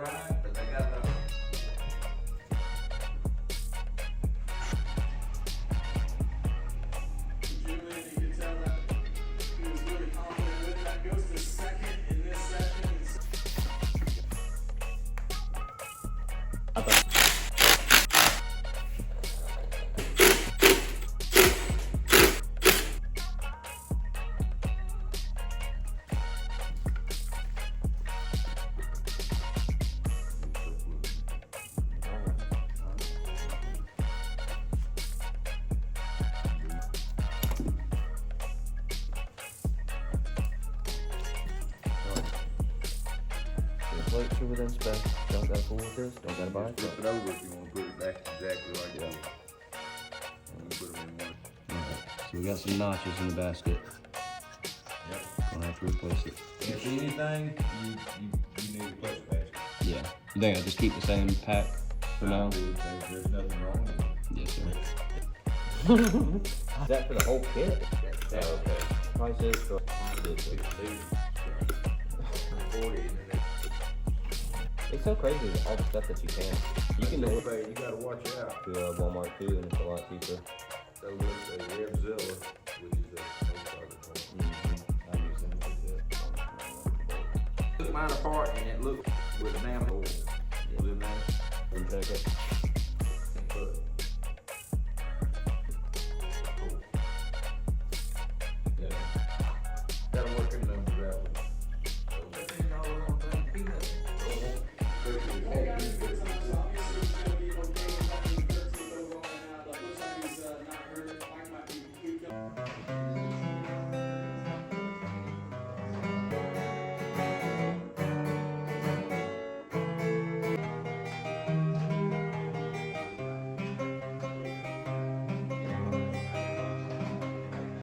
grind, but they got enough. Julian, you can tell that he was really confident with that. Goes to second in this session. Make sure we didn't spend. Don't gotta fool with this. Don't gotta buy it. Flip it over if you want to put it back exactly like that. And you put them in one. Alright, so we got some notches in the basket. Yep. Gonna have to replace it. If anything, you need a clutch basket. Yeah. You think I just keep the same pack for now? There's nothing wrong with it. Yes, sir. Is that for the whole kit? Yeah. Okay. Price is for 40 and then It's so crazy all the stuff that you can. You can go you gotta watch out. to Walmart too, and it's a lot cheaper. So let's say Revzilla, which is a I use them to took mine apart and it looked with an ammo. check it. But